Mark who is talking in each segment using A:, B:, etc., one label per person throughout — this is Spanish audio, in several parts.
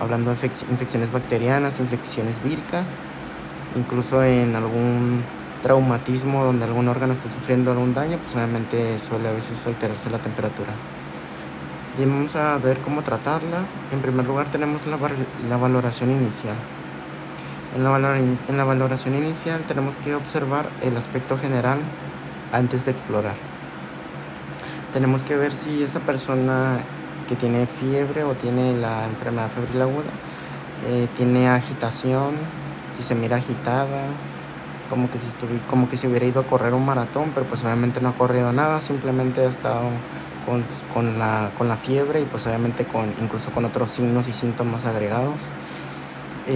A: hablando de infecciones bacterianas, infecciones víricas, incluso en algún traumatismo donde algún órgano esté sufriendo algún daño, pues obviamente suele a veces alterarse la temperatura. Bien, vamos a ver cómo tratarla. En primer lugar tenemos la valoración inicial. En la valoración inicial tenemos que observar el aspecto general antes de explorar. Tenemos que ver si esa persona que tiene fiebre o tiene la enfermedad febril aguda tiene agitación, si se mira agitada, como que si hubiera ido a correr un maratón, pero pues obviamente no ha corrido nada, simplemente ha estado con la fiebre y pues obviamente incluso con otros signos y síntomas agregados.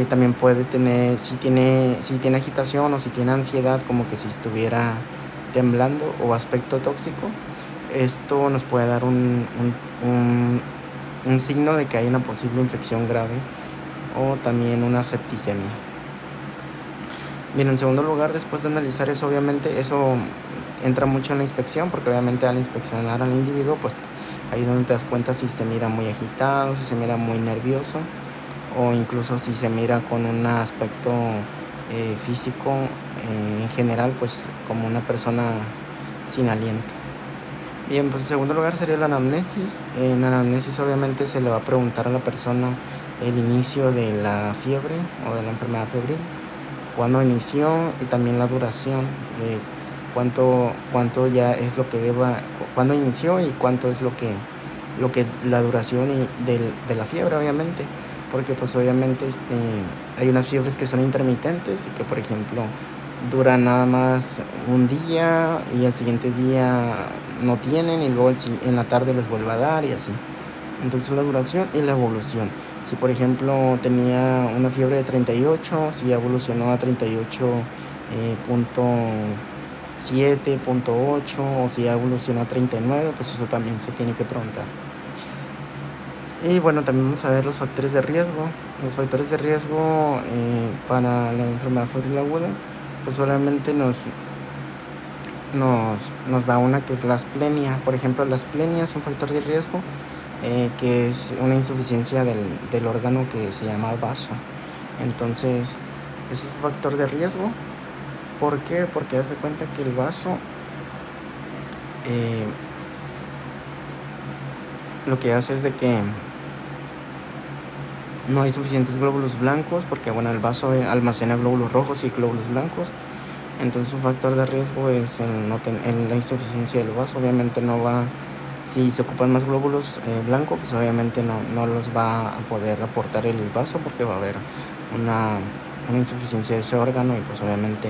A: También puede tener, si tiene agitación o si tiene ansiedad, como que si estuviera temblando o aspecto tóxico, esto nos puede dar un signo de que hay una posible infección grave o también una septicemia. Bien, en segundo lugar, después de analizar eso, obviamente eso entra mucho en la inspección, porque obviamente al inspeccionar al individuo, pues ahí es donde te das cuenta si se mira muy agitado, si se mira muy nervioso, o incluso si se mira con un aspecto físico en general, pues como una persona sin aliento. Bien, pues en segundo lugar sería la anamnesis. En la anamnesis obviamente se le va a preguntar a la persona el inicio de la fiebre o de la enfermedad febril, cuándo inició y también la duración, cuánto ya es lo que cuándo inició y cuánto es lo que la duración de la fiebre, obviamente, porque pues obviamente hay unas fiebres que son intermitentes y que por ejemplo duran nada más un día y el siguiente día no tienen y luego en la tarde les vuelve a dar y así. Entonces la duración y la evolución. Si por ejemplo tenía una fiebre de 38, si evolucionó a 38.7.8 o si evolucionó a 39, pues eso también se tiene que preguntar. Y bueno, también vamos a ver los factores de riesgo. Los factores de riesgo para la enfermedad febril aguda, pues solamente nos da una que es la asplenia. Por ejemplo, la asplenia es un factor de riesgo que es una insuficiencia del órgano que se llama vaso. Entonces, ese es un factor de riesgo. ¿Por qué? Porque haz de cuenta que el vaso lo que hace es de que no hay suficientes glóbulos blancos, porque bueno, el vaso almacena glóbulos rojos y glóbulos blancos. Entonces un factor de riesgo es en la insuficiencia del vaso. Obviamente no va, si se ocupan más glóbulos blancos, pues obviamente no los va a poder aportar el vaso, porque va a haber una insuficiencia de ese órgano y pues obviamente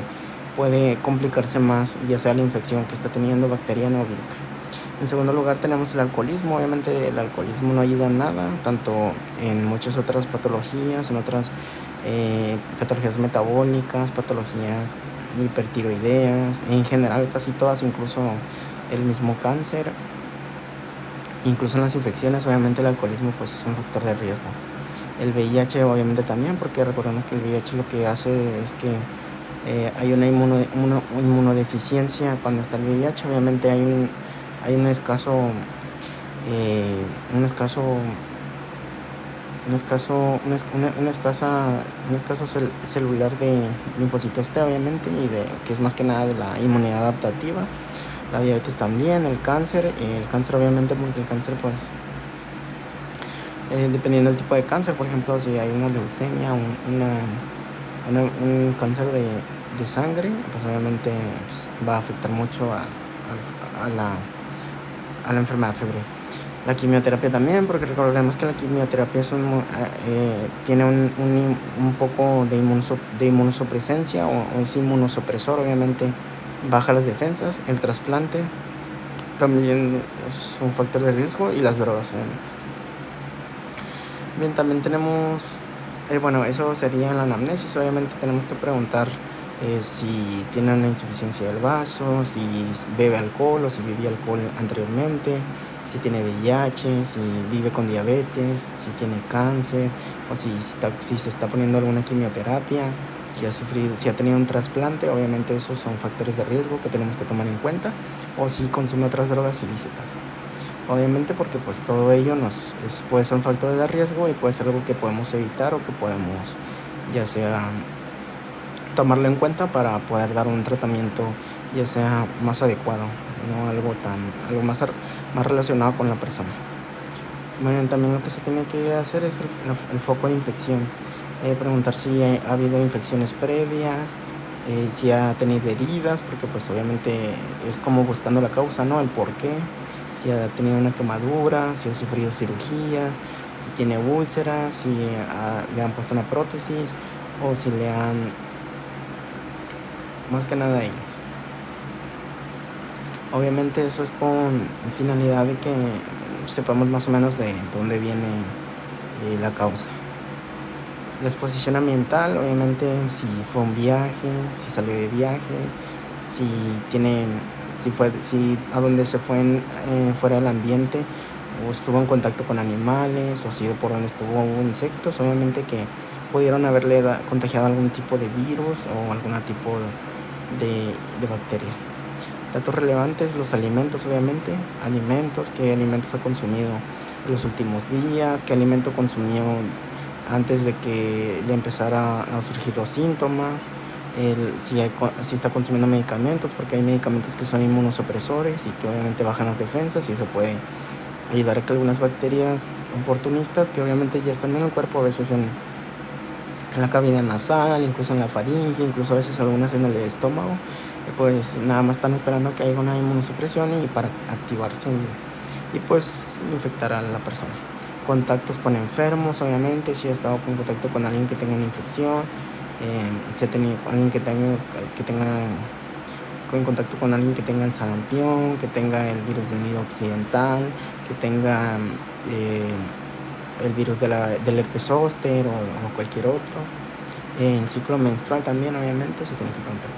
A: puede complicarse más, ya sea la infección que está teniendo, bacteriana o vírica. En segundo lugar tenemos el alcoholismo. Obviamente el alcoholismo no ayuda en nada, tanto en muchas otras patologías, en otras patologías metabólicas, patologías hipertiroideas, en general casi todas, incluso el mismo cáncer, incluso en las infecciones. Obviamente el alcoholismo pues es un factor de riesgo. El VIH obviamente también, porque recordemos que el VIH lo que hace es que hay una inmunodeficiencia cuando está el VIH. Obviamente hay una escasa celular de linfocitos T, obviamente, y que es más que nada de la inmunidad adaptativa. La diabetes también, el cáncer obviamente, porque el cáncer pues dependiendo del tipo de cáncer, por ejemplo, si hay una leucemia, un cáncer de sangre, pues obviamente pues, va a afectar mucho a la enfermedad febril. La quimioterapia también, porque recordemos que la quimioterapia tiene un poco de inmunosupresencia o es inmunosupresor, obviamente baja las defensas. El trasplante también es un factor de riesgo y las drogas, obviamente. Bien, también tenemos, bueno, eso sería la anamnesis. Obviamente tenemos que preguntar si tiene una insuficiencia del vaso, si bebe alcohol o si bebía alcohol anteriormente, si tiene VIH, si vive con diabetes, si tiene cáncer o si se está poniendo alguna quimioterapia, si ha tenido un trasplante. Obviamente esos son factores de riesgo que tenemos que tomar en cuenta, o si consume otras drogas ilícitas. Obviamente porque pues todo ello puede ser un factor de riesgo y puede ser algo que podemos evitar o que podemos ya sea tomarlo en cuenta para poder dar un tratamiento ya sea más adecuado, no algo más relacionado con la persona. Bueno, también lo que se tiene que hacer es el foco de infección, preguntar si ha habido infecciones previas, si ha tenido heridas, porque pues obviamente es como buscando la causa, ¿no? El por qué, si ha tenido una quemadura, si ha sufrido cirugías, si tiene úlceras, si le han puesto una prótesis o si le han, más que nada ellos. Obviamente eso es con finalidad de que sepamos más o menos de dónde viene la causa. La exposición ambiental, obviamente si fue un viaje, si salió de viaje, si a donde se fue fuera del ambiente o estuvo en contacto con animales o si por donde hubo insectos, obviamente que pudieron haberle contagiado algún tipo de virus o algún tipo de bacteria. Datos relevantes, los alimentos, obviamente, qué alimentos ha consumido en los últimos días, qué alimento consumió antes de que le empezara a surgir los síntomas, si está consumiendo medicamentos, porque hay medicamentos que son inmunosupresores y que obviamente bajan las defensas y eso puede ayudar a que algunas bacterias oportunistas que obviamente ya están en el cuerpo, a veces en la cavidad nasal, incluso en la faringe, incluso a veces algunas en el estómago, pues nada más están esperando a que haya una inmunosupresión y para activarse y pues infectar a la persona. Contactos con enfermos, obviamente, si ha estado en contacto con alguien que tenga una infección, si ha tenido alguien que tenga en contacto con alguien que tenga el sarampión, que tenga el virus del nido occidental, que tenga el virus del herpes zóster o cualquier otro. El ciclo menstrual también, obviamente, se tiene que preguntar.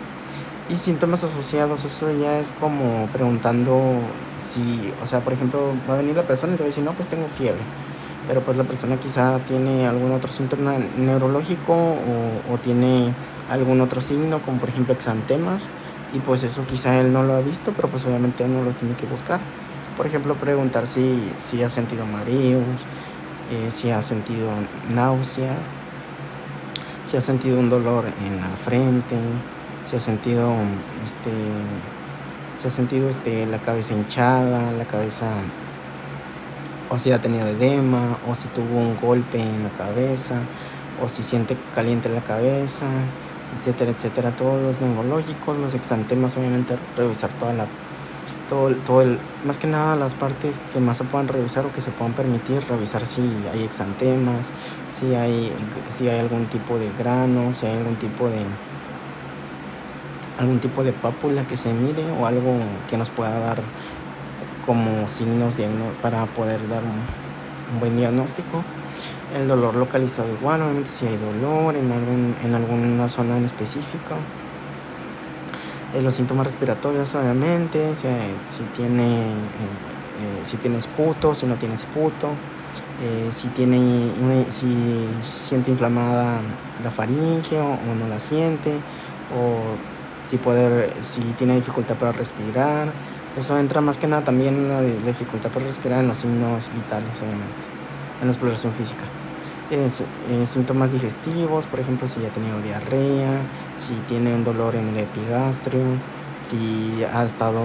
A: Y síntomas asociados, eso ya es como preguntando si, o sea, por ejemplo, va a venir la persona y te va a decir, no, pues tengo fiebre. Pero pues la persona quizá tiene algún otro síntoma neurológico o tiene algún otro signo, como por ejemplo exantemas, y pues eso quizá él no lo ha visto, pero pues obviamente uno lo tiene que buscar. Por ejemplo, preguntar si ha sentido mareos, si ha sentido náuseas, si ha sentido un dolor en la frente, si ha sentido la cabeza hinchada, o si ha tenido edema, o si tuvo un golpe en la cabeza, o si siente caliente la cabeza, etcétera, etcétera. Todos los neurológicos, los exantemas, obviamente revisar más que nada las partes que más se puedan revisar o que se puedan permitir, revisar si hay exantemas, si hay algún tipo de grano, si hay algún tipo de pápula que se mire o algo que nos pueda dar como signos para poder dar un buen diagnóstico. El dolor localizado igual, obviamente si hay dolor en alguna zona en específica. Los síntomas respiratorios, obviamente, si tiene esputo, si no tiene esputo, si siente inflamada la faringe o no la siente, o si tiene dificultad para respirar. Eso entra más que nada también en la dificultad para respirar en los signos vitales, obviamente, en la exploración física. Síntomas digestivos, por ejemplo, si ha tenido diarrea, si tiene un dolor en el epigastrio, si ha estado,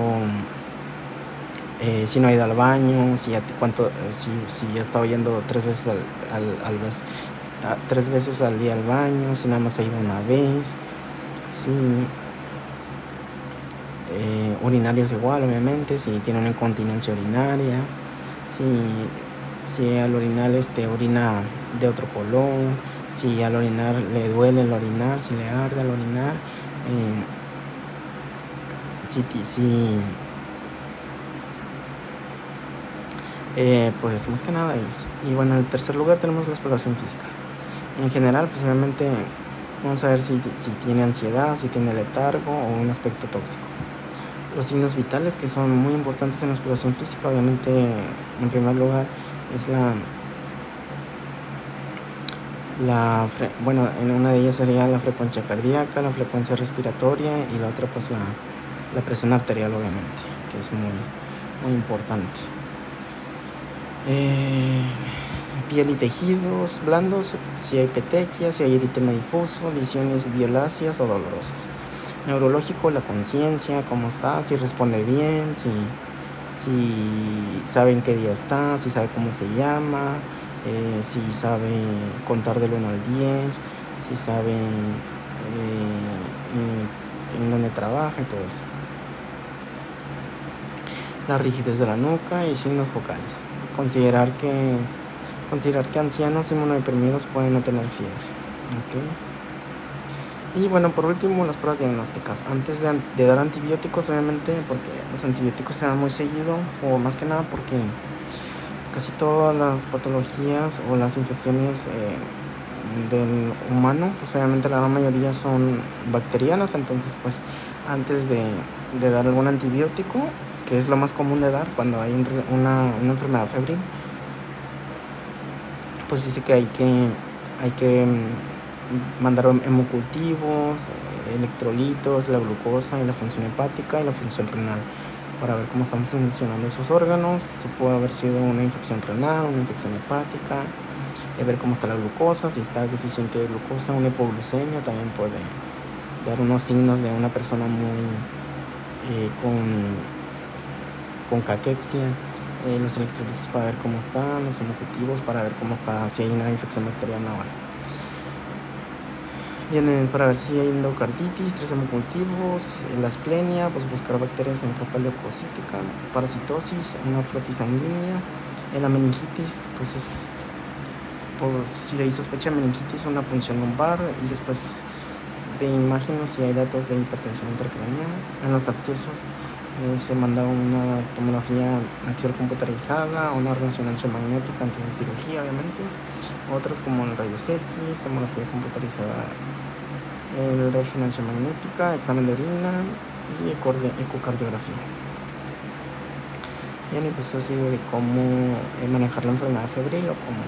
A: si no ha ido al baño, si ha estado yendo 3 veces al día al baño, si nada más ha ido una vez, si urinarios igual, obviamente, si tiene una incontinencia urinaria, si al orinar orina de otro color, si al orinar le duele el orinar, si le arde al orinar, pues más que nada ellos. Y bueno, en el tercer lugar tenemos la exploración física. En general, pues obviamente vamos a ver si tiene ansiedad, si tiene letargo o un aspecto tóxico. Los signos vitales que son muy importantes en la exploración física, obviamente, en primer lugar, es en una de ellas sería la frecuencia cardíaca, la frecuencia respiratoria y la otra pues la presión arterial, obviamente, que es muy, muy importante. Eh, piel y tejidos blandos, si hay petequias, si hay eritema difuso, lesiones violáceas o dolorosas. Neurológico, la conciencia, cómo está, si responde bien, si sabe en qué día está, si sabe cómo se llama, si sabe contar del 1 al 10, si sabe en dónde trabaja y todo eso. La rigidez de la nuca y signos focales. Considerar que ancianos inmunodeprimidos pueden no tener fiebre. ¿Okay? Y bueno, por último, las pruebas diagnósticas. Antes de dar antibióticos, obviamente, porque los antibióticos se dan muy seguido, o más que nada porque casi todas las patologías o las infecciones del humano, pues obviamente la gran mayoría son bacterianas. Entonces, pues antes de dar algún antibiótico, que es lo más común de dar cuando hay una enfermedad febril, pues dice que hay que mandar hemocultivos, electrolitos, la glucosa y la función hepática y la función renal para ver cómo están funcionando esos órganos. Si puede haber sido una infección renal, una infección hepática, ver cómo está la glucosa, si está deficiente de glucosa. Una hipoglucemia también puede dar unos signos de una persona muy con caquexia. Los electrolitos para ver cómo están, los hemocultivos para ver cómo está, si hay una infección bacteriana o algo. Vienen para ver si hay endocarditis, 3 hemocultivos, la asplenia, pues buscar bacterias en capa leucocítica, parasitosis, una frotis sanguínea, la meningitis, pues es si hay sospecha de meningitis, una punción lumbar, y después de imágenes si hay datos de hipertensión intracraneal. En los abscesos se manda una tomografía axial computarizada, una resonancia magnética antes de cirugía, obviamente. Otros como el rayos X, tomografía computarizada, resonancia magnética, examen de orina y ecocardiografía. Bien, y pues eso ha sido de cómo manejar la enfermedad febril o cómo